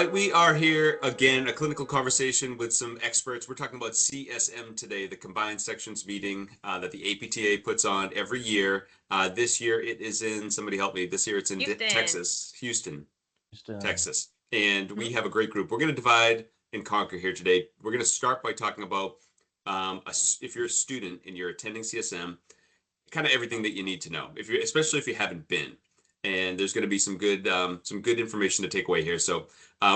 right, we are here again, a clinical conversation with some experts. We're talking about CSM today, the Combined Sections Meeting that the APTA puts on every year. This year it is in, somebody help me, this year it's in Texas, Houston, Texas. And we have a great group. We're going to divide and conquer here today. We're going to start by talking about if you're a student and you're attending CSM, kind of everything that you need to know, especially if you haven't been. And there's going to be some good information to take away here. So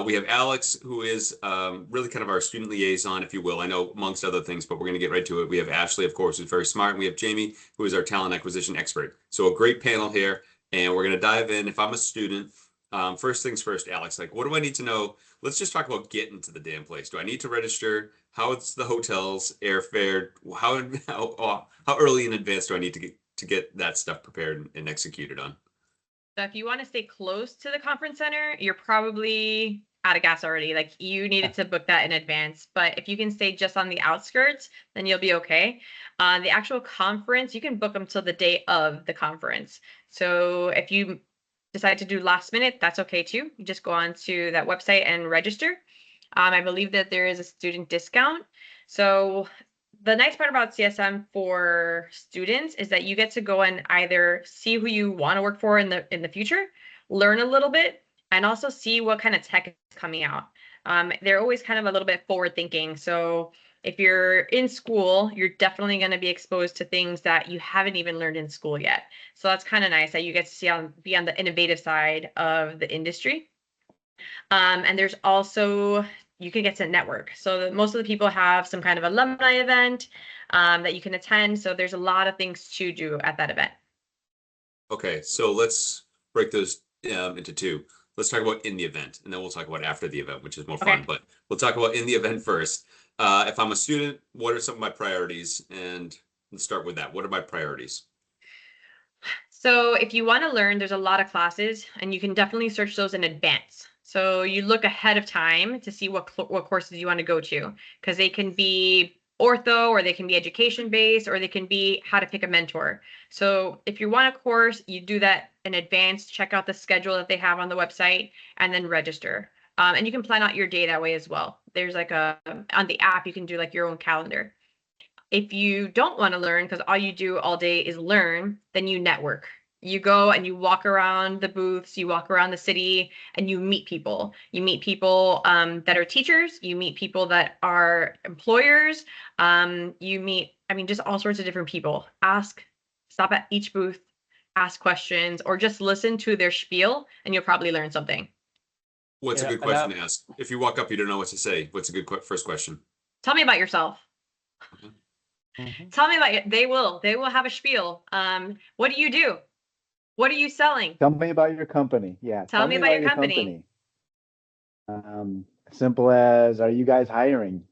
we have Alex, who is really kind of our student liaison, if you will. I know amongst other things, but we're going to get right to it. We have Ashley, of course, who's very smart. And we have Jamie, who is our talent acquisition expert. So a great panel here. And we're going to dive in. If I'm a student, first things first, Alex, like, what do I need to know? Let's just talk about getting to the damn place. Do I need to register? How it's the hotels, airfare? How early in advance do I need to get that stuff prepared and executed on? So if you want to stay close to the conference center, you're probably out of gas already. Like, you needed to book that in advance. But if you can stay just on the outskirts, then you'll be okay. The actual conference, you can book them till the day of the conference. So if you decide to do last minute, that's okay too. You just go on to that website and register. I believe that there is a student discount. So the nice part about CSM for students is that you get to go and either see who you want to work for in the future, learn a little bit, and also see what kind of tech is coming out. They're always kind of a little bit forward thinking. So if you're in school, you're definitely going to be exposed to things that you haven't even learned in school yet. So that's kind of nice that you get to be on the innovative side of the industry. And there's also, you can get to network. So most of the people have some kind of alumni event that you can attend. So there's a lot of things to do at that event. Okay, so let's break those into two. Let's talk about in the event, and then we'll talk about after the event, which is more fun. But we'll talk about in the event first. If I'm a student, what are some of my priorities? And let's start with that. What are my priorities? So if you want to learn, there's a lot of classes, and you can definitely search those in advance. So you look ahead of time to see what courses you want to go to, because they can be ortho, or they can be education based, or they can be how to pick a mentor. So if you want a course, you do that in advance, check out the schedule that they have on the website, and then register. And you can plan out your day that way as well. There's like on the app, you can do like your own calendar. If you don't want to learn, because all you do all day is learn, then you network. You go and you walk around the booths, you walk around the city, and you meet people. You meet people that are teachers. You meet people that are employers. You meet, just all sorts of different people. Stop at each booth, ask questions, or just listen to their spiel, and you'll probably learn something. What's a good question to ask? If you walk up, you don't know what to say. What's a good first question? Tell me about yourself. Tell me about it. They will have a spiel. What do you do? What are you selling? Tell me about your company. Yeah. Tell me about your company. Simple as, are you guys hiring?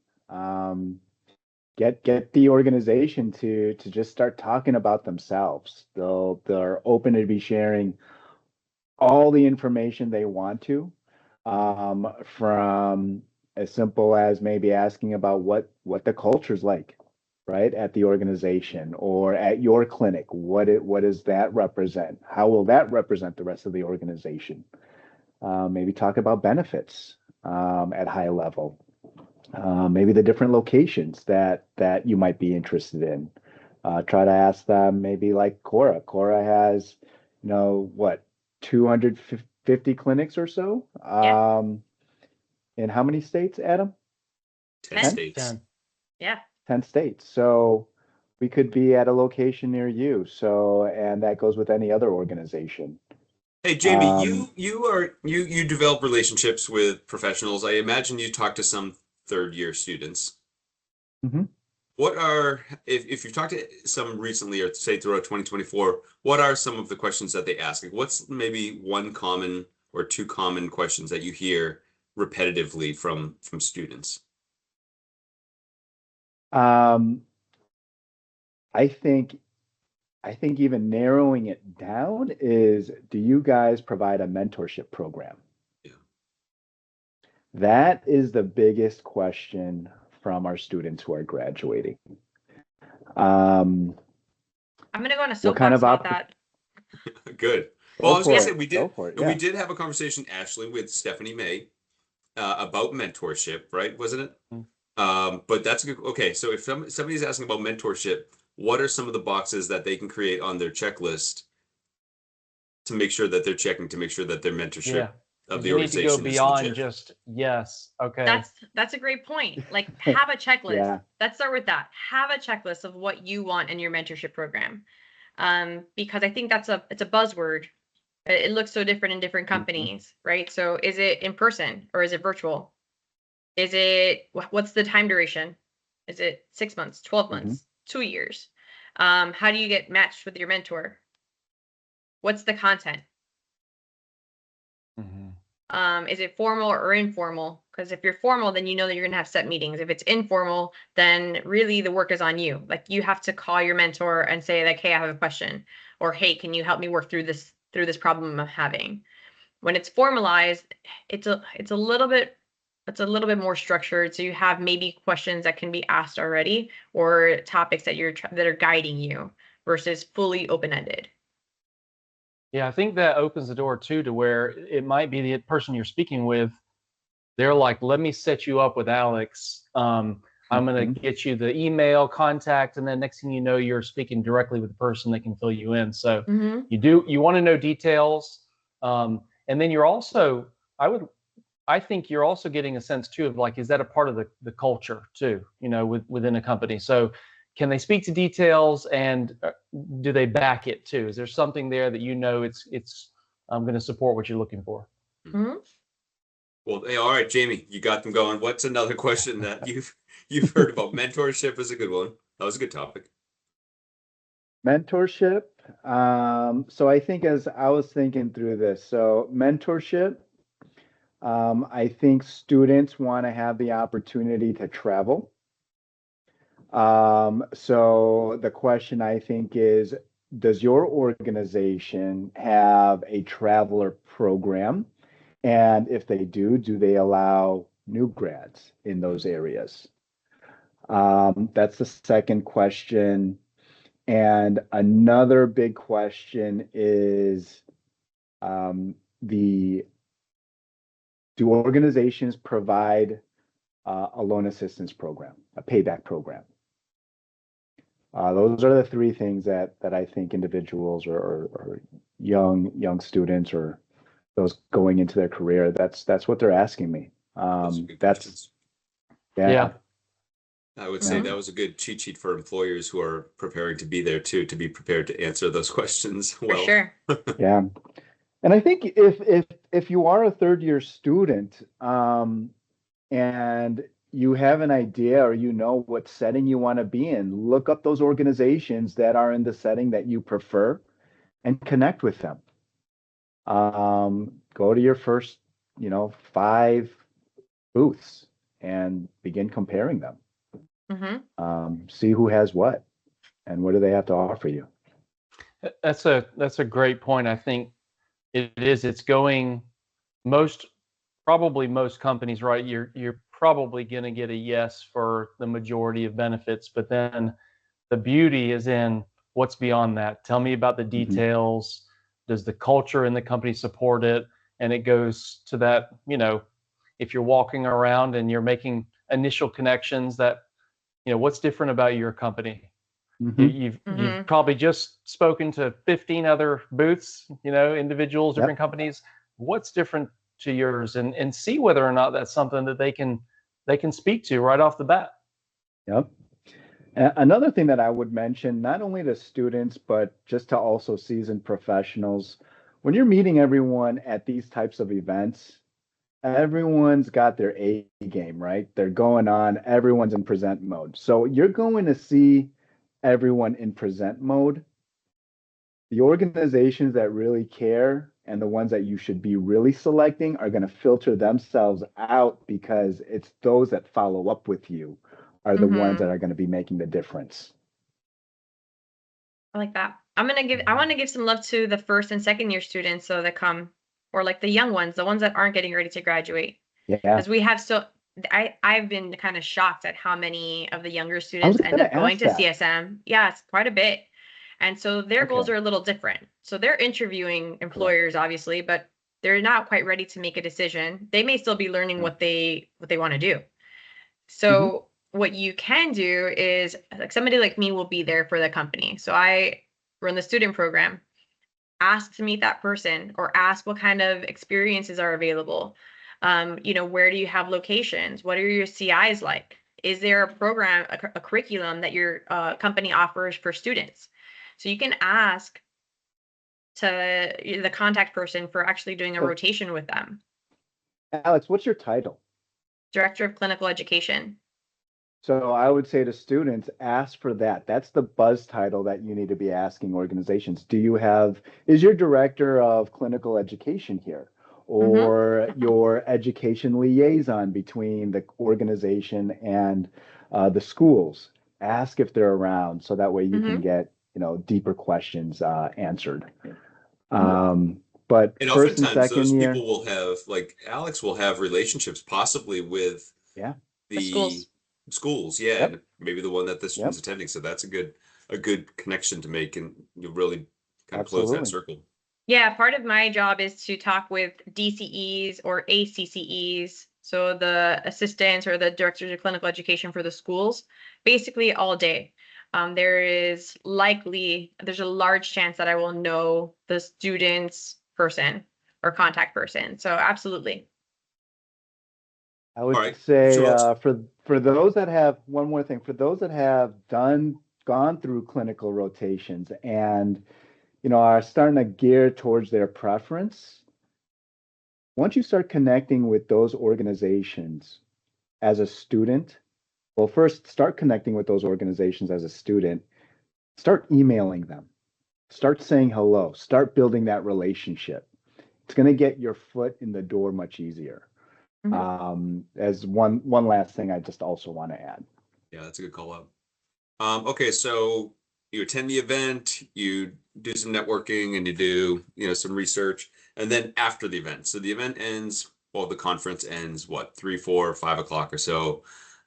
Get the organization to just start talking about themselves. They're open to be sharing all the information they want to, from as simple as maybe asking about what the culture's like, right, at the organization or at your clinic. What does that represent? How will that represent the rest of the organization? Maybe talk about benefits at high level. Maybe the different locations that you might be interested in. Try to ask them, maybe like Cora. Cora has, 250 clinics or so. In how many states, Adam? 10 states. 10. Yeah. 10 states. So we could be at a location near you. And that goes with any other organization. Hey, Jamie, you develop relationships with professionals. I imagine you talk to some third-year students. Mm-hmm. What are, if you've talked to some recently, or say throughout 2024, what are some of the questions that they ask? Like, what's maybe one common or two common questions that you hear repetitively from students? I think even narrowing it down is, do you guys provide a mentorship program? Yeah. That is the biggest question from our students who are graduating. I'm going to go on a soapbox about that. Good. Well, I was going to say we did have a conversation, Ashley, with Stephanie May, about mentorship, right? Wasn't it? Mm. But that's good. Okay, so if somebody's asking about mentorship, what are some of the boxes that they can create on their checklist to make sure that they're checking to make sure that their mentorship Yeah. of 'Cause the you need to go organization is beyond legit? just yes. Okay. That's a great point. Like have a checklist. Yeah. Let's start with that. Have a checklist of what you want in your mentorship program. Because I think it's a buzzword. It looks so different in different companies, right? So is it in person or is it virtual? Is it what's the time duration? Is it 6 months, 12 months, 2 years? How do you get matched with your mentor? What's the content? Mhm. Is it formal or informal? Because if you're formal, then you know that you're gonna have set meetings. If it's informal, then really the work is on you. Like you have to call your mentor and say like, "Hey, I have a question," or "Hey, can you help me work through this problem I'm having?" When it's formalized, it's a little bit more structured. So you have maybe questions that can be asked already, or topics that that are guiding you versus fully open-ended. Yeah, I think that opens the door too to where it might be the person you're speaking with. They're like, let me set you up with Alex. I'm going to get you the email contact. And then next thing you know, you're speaking directly with the person that can fill you in. So Mm-hmm. you want to know details. And then you're also, I think you're also getting a sense too of like, is that a part of the culture too, within a company? So can they speak to details and do they back it too? Is there something there that it's going to support what you're looking for? Mm-hmm. Well, hey, all right, Jamie, you got them going. What's another question that you've heard about? Mentorship is a good one. That was a good topic. Mentorship. So I think as I was thinking through this, so mentorship, I think students want to have the opportunity to travel. So the question I think is, does your organization have a traveler program? And if they do they allow new grads in those areas? That's the second question. And another big question is, do organizations provide a loan assistance program, a payback program? Those are the three things that I think individuals or young students or those going into their career, that's what they're asking me. Those are good questions. Yeah. I would say that was a good cheat sheet for employers who are preparing to be there too, to be prepared to answer those questions well. For sure. Yeah. And I think if you are a third year student, and you have an idea or what setting you want to be in, look up those organizations that are in the setting that you prefer and connect with them. Go to your first, 5 booths and begin comparing them. Mm-hmm. See who has what and what do they have to offer you. That's a great point. I think it's going probably most companies, right? You're probably going to get a yes for the majority of benefits, but then the beauty is in what's beyond that. Tell me about the details. Does the culture in the company support it? And it goes to that, if you're walking around and you're making initial connections, that, what's different about your company? You've probably just spoken to 15 other booths, individuals, different companies. What's different to yours? And see whether or not that's something that they can speak to right off the bat. Yep. Another thing that I would mention, not only to students, but just to also seasoned professionals, when you're meeting everyone at these types of events, everyone's got their A game, right? They're going on, everyone's in present mode. So you're going to see everyone in present mode. The organizations that really care and the ones that you should be really selecting are going to filter themselves out because it's those that follow up with you are the ones that are going to be making the difference. I like that. I want to give some love to the first and second year students so that come, or like the young ones, the ones that aren't getting ready to graduate. Yeah. Because we have I've been kind of shocked at how many of the younger students end up going to CSM. Yeah, it's quite a bit. And so their goals are a little different. So they're interviewing employers, obviously, but they're not quite ready to make a decision. They may still be learning what they want to do. So what you can do is, like, somebody like me will be there for the company. So I run the student program. Ask to meet that person, or ask what kind of experiences are available. Where do you have locations? What are your CIs like? Is there a program, a curriculum that your company offers for students? So you can ask to the contact person for actually doing a rotation with them. Alex, what's your title? Director of Clinical Education. So I would say to students, ask for that. That's the buzz title that you need to be asking organizations. Is your director of clinical education here, or your education liaison between the organization and the schools? Ask if they're around, so that way you can get, deeper questions answered. But And first and oftentimes second those year, people will have, like Alex will have relationships possibly with the schools, and maybe the one that the student's attending. So that's a good connection to make, and you really kind of close that circle. Yeah, part of my job is to talk with DCEs or ACCEs, so the assistants or the directors of clinical education for the schools, basically all day. There's a large chance that I will know the student's person or contact person. So absolutely. I would say for those that have, one more thing, for those that have gone through clinical rotations and are starting to gear towards their preference, once you start connecting with those organizations as a student, well, first start connecting with those organizations as a student, start emailing them, start saying hello, start building that relationship. It's going to get your foot in the door much easier. As one last thing I just also want to add. Yeah, that's a good call out. Okay, so you attend the event, you do some networking, and you do some research, and then after the event. So the event ends, well, the conference ends what, 3, 4, 5 o'clock or so.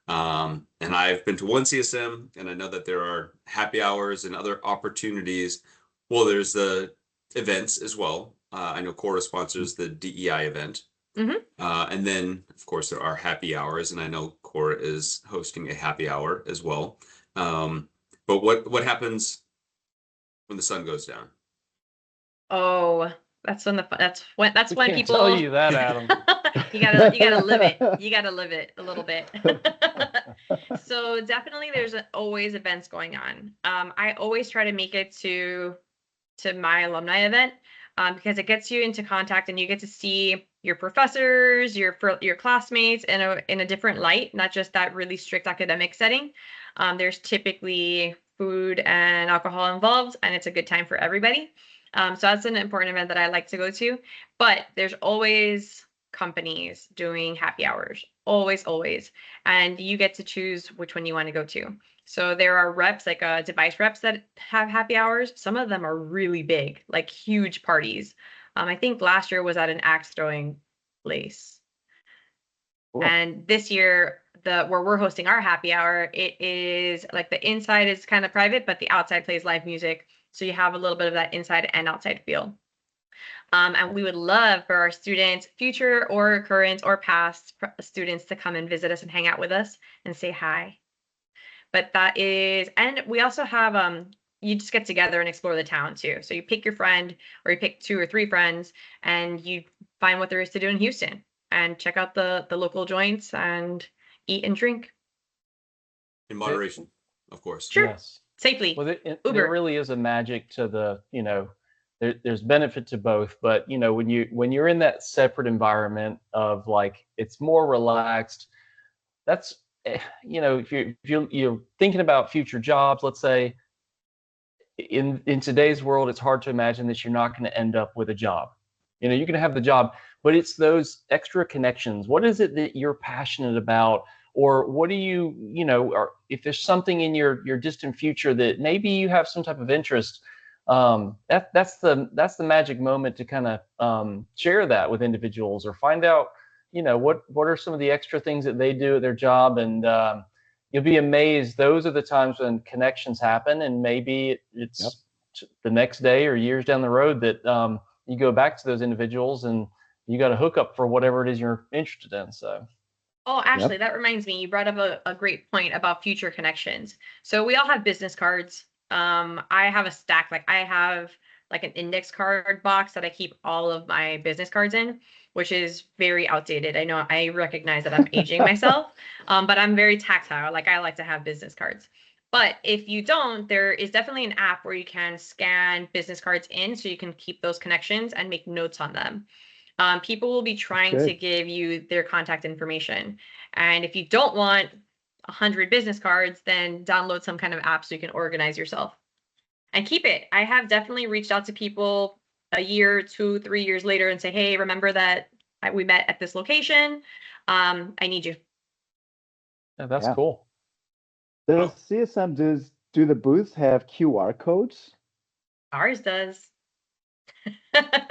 And I've been to one CSM, and I know that there are happy hours and other opportunities. Well, there's the events as well. I know Cora sponsors the DEI event. And then, of course, there are happy hours, and I know Cora is hosting a happy hour as well. But what happens when the sun goes down? Oh, that's when people tell you that, Adam. you gotta live it. You gotta live it a little bit. So definitely there's always events going on. I always try to make it to my alumni event, because it gets you into contact and you get to see your professors, your classmates in a different light, not just that really strict academic setting. There's typically food and alcohol involved, and it's a good time for everybody. So that's an important event that I like to go to. But there's always companies doing happy hours, always, and you get to choose which one you want to go to. So there are reps, like device reps, that have happy hours. Some of them are really big, like huge parties. I think last year was at an axe throwing place. Cool. And this year, where we're hosting our happy hour, it is like the inside is kind of private, but the outside plays live music. So you have a little bit of that inside and outside feel. And we would love for our students, future or current or past students, to come and visit us and hang out with us and say hi. But and we also have, you just get together and explore the town too. So you pick your friend, or you pick 2 or 3 friends, and you find what there is to do in Houston and check out the local joints and eat and drink. In moderation, of course. Sure. Yes. Safely. Well, there really is a magic to there's benefit to both, but when you're in that separate environment of, like, it's more relaxed, that's, if you're thinking about future jobs, let's say, in today's world, it's hard to imagine that you're not going to end up with a job. You're going to have the job, but it's those extra connections. What is it that you're passionate about? Or what do or if there's something in your distant future that maybe you have some type of interest, that's the magic moment to kind of share that with individuals, or find out, what are some of the extra things that they do at their job, and you'll be amazed. Those are the times when connections happen, and maybe it's the next day or years down the road that you go back to those individuals and you got a hookup for whatever it is you're interested in. So Oh, Ashley, that reminds me, you brought up a great point about future connections. So we all have business cards. I have a stack, like I have like an index card box that I keep all of my business cards in, which is very outdated. I know I recognize that I'm aging myself, but I'm very tactile. Like I like to have business cards. But if you don't, there is definitely an app where you can scan business cards in so you can keep those connections and make notes on them. People will be trying to give you their contact information. And if you don't want 100 business cards, then download some kind of app so you can organize yourself and keep it. I have definitely reached out to people a year, 2, 3 years later and say, hey, remember that we met at this location? I need you. yeah, that's cool. Does CSM, do the booths have QR codes? Ours does.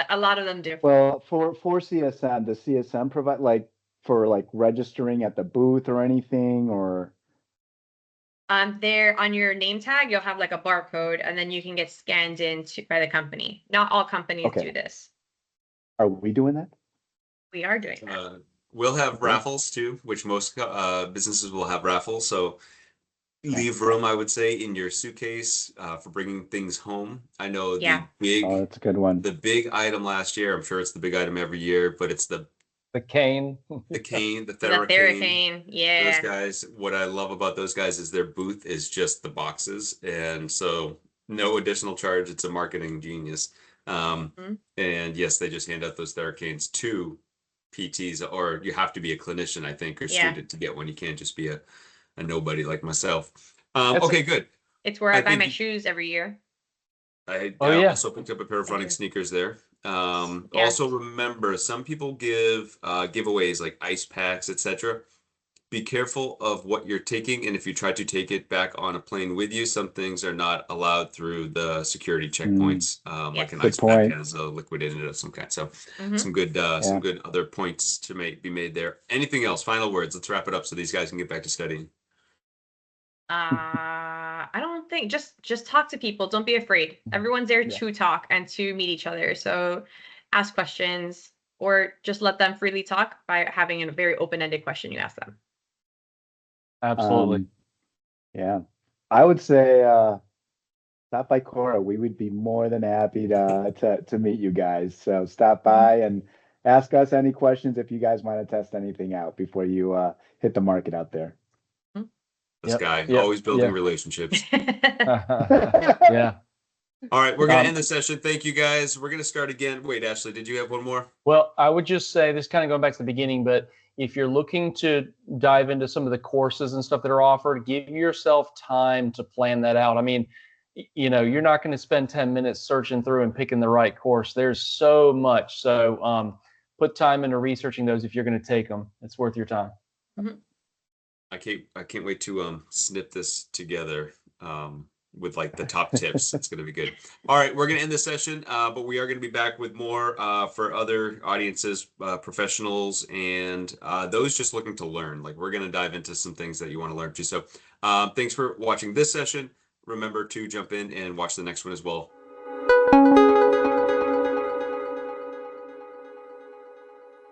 A lot of them do. Well, for CSM, does CSM provide like for like registering at the booth or anything, or? There on your name tag, you'll have like a barcode, and then you can get scanned in by the company. Not all companies do this. Are we doing that? We are doing that. We'll have raffles too, which most businesses will have raffles. So leave room, I would say, in your suitcase for bringing things home. I know the big, Oh, that's a good one. the big item last year. I'm sure it's the big item every year, but it's the cane, the cane, the The Theracane. yeah. Those guys, what I love about those guys is their booth is just the boxes, and so no additional charge. It's a marketing genius. And yes, they just hand out those Theracanes to PTs, or you have to be a clinician, I think, or student to get one. You can't just be a nobody like myself. Okay, good. It's where I buy my shoes every year. I also picked up a pair of running sneakers there. Also remember, some people give giveaways like ice packs, etc. Be careful of what you're taking, and if you try to take it back on a plane with you, some things are not allowed through the security checkpoints. Like an ice pack has a liquid in it of some kind. So some good other points to be made there. Anything else? Final words. Let's wrap it up so these guys can get back to studying. I don't think just talk to people. Don't be afraid. Everyone's there to talk and to meet each other. So ask questions or just let them freely talk by having a very open-ended question you ask them. Absolutely. Yeah. I would say stop by Cora. We would be more than happy to meet you guys. So stop by and ask us any questions if you guys want to test anything out before you hit the market out there. This guy always building relationships. Yeah. All right, we're gonna end the session. Thank you guys. We're gonna start again. Wait, Ashley, did you have one more? Well, I would just say this, kind of going back to the beginning, but if you're looking to dive into some of the courses and stuff that are offered, give yourself time to plan that out. I mean, you know, you're not going to spend 10 minutes searching through and picking the right course. There's so much. So put time into researching those if you're going to take them. It's worth your time. I can't wait to snip this together with like the top tips. It's going to be good. All right, we're going to end this session, but we are going to be back with more for other audiences, professionals, and those just looking to learn. Like, we're going to dive into some things that you want to learn too. So thanks for watching this session. Remember to jump in and watch the next one as well.